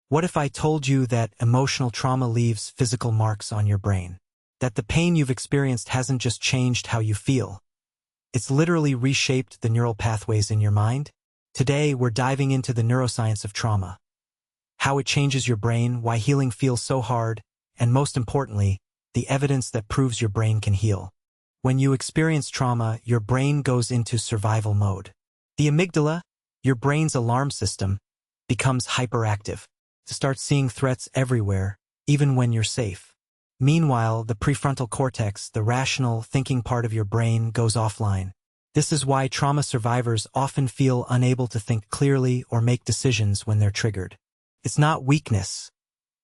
What if I told you that emotional trauma leaves physical marks on your brain? That the pain you've experienced hasn't just changed how you feel. It's literally reshaped the neural pathways in your mind? Today, we're diving into the neuroscience of trauma. How it changes your brain, why healing feels so hard, and most importantly, the evidence that proves your brain can heal. When you experience trauma, your brain goes into survival mode. The amygdala, your brain's alarm system, becomes hyperactive. To start seeing threats everywhere, even when you're safe. Meanwhile, the prefrontal cortex, the rational, thinking part of your brain, goes offline. This is why trauma survivors often feel unable to think clearly or make decisions when they're triggered. It's not weakness,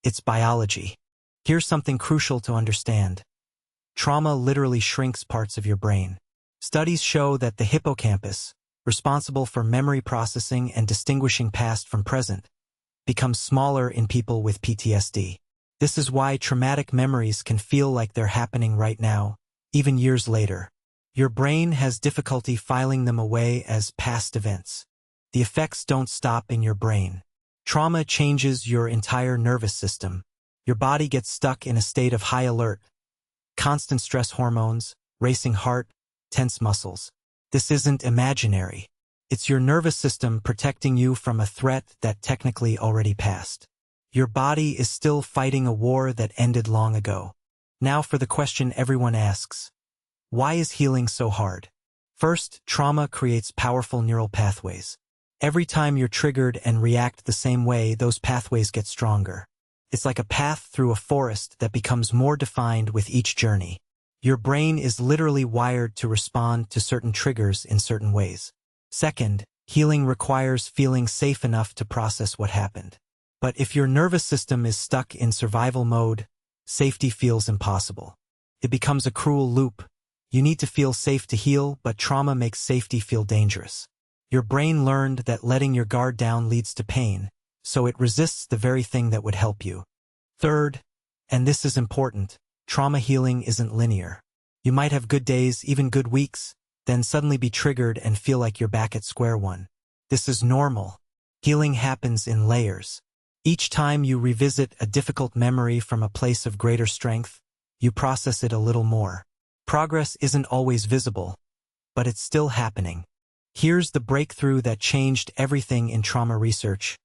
it's biology. Here's something crucial to understand. Trauma literally shrinks parts of your brain. Studies show that the hippocampus, responsible for memory processing and distinguishing past from present, becomes smaller in people with PTSD. This is why traumatic memories can feel like they're happening right now, even years later. Your brain has difficulty filing them away as past events. The effects don't stop in your brain. Trauma changes your entire nervous system. Your body gets stuck in a state of high alert. Constant stress hormones, racing heart, tense muscles. This isn't imaginary. It's your nervous system protecting you from a threat that technically already passed. Your body is still fighting a war that ended long ago. Now for the question everyone asks. Why is healing so hard? First, trauma creates powerful neural pathways. Every time you're triggered and react the same way, those pathways get stronger. It's like a path through a forest that becomes more defined with each journey. Your brain is literally wired to respond to certain triggers in certain ways. Second, healing requires feeling safe enough to process what happened. But if your nervous system is stuck in survival mode, safety feels impossible. It becomes a cruel loop. You need to feel safe to heal, but trauma makes safety feel dangerous. Your brain learned that letting your guard down leads to pain, so it resists the very thing that would help you. Third, and this is important, trauma healing isn't linear. You might have good days, even good weeks, then suddenly be triggered and feel like you're back at square one. This is normal. Healing happens in layers. Each time you revisit a difficult memory from a place of greater strength, you process it a little more. Progress isn't always visible, but it's still happening. Here's the breakthrough that changed everything in trauma research: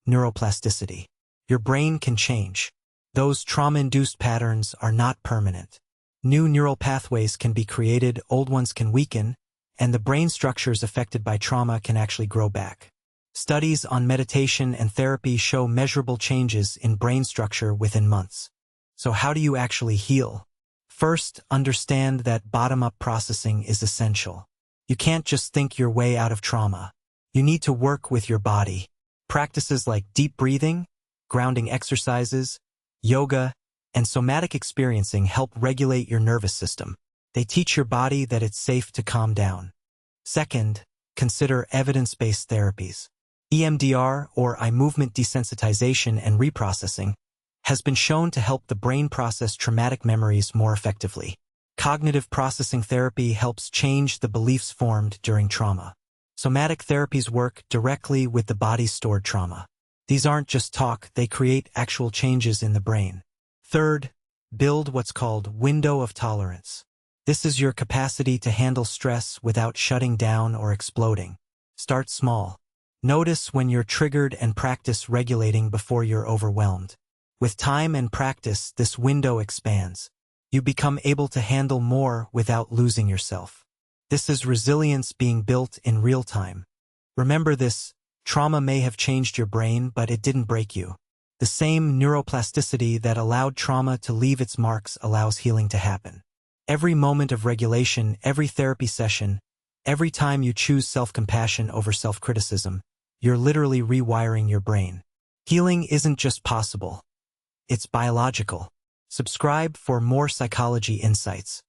neuroplasticity. Your brain can change. Those trauma-induced patterns are not permanent. New neural pathways can be created, old ones can weaken, and the brain structures affected by trauma can actually grow back. Studies on meditation and therapy show measurable changes in brain structure within months. So how do you actually heal? First, understand that bottom-up processing is essential. You can't just think your way out of trauma. You need to work with your body. Practices like deep breathing, grounding exercises, yoga, and somatic experiencing help regulate your nervous system. They teach your body that it's safe to calm down. Second, consider evidence-based therapies. EMDR, or eye movement desensitization and reprocessing, has been shown to help the brain process traumatic memories more effectively. Cognitive processing therapy helps change the beliefs formed during trauma. Somatic therapies work directly with the body's stored trauma. These aren't just talk, they create actual changes in the brain. Third, build what's called window of tolerance. This is your capacity to handle stress without shutting down or exploding. Start small. Notice when you're triggered and practice regulating before you're overwhelmed. With time and practice, this window expands. You become able to handle more without losing yourself. This is resilience being built in real time. Remember this, trauma may have changed your brain, but it didn't break you. The same neuroplasticity that allowed trauma to leave its marks allows healing to happen. Every moment of regulation, every therapy session, every time you choose self-compassion over self-criticism, you're literally rewiring your brain. Healing isn't just possible. It's biological. Subscribe for more psychology insights.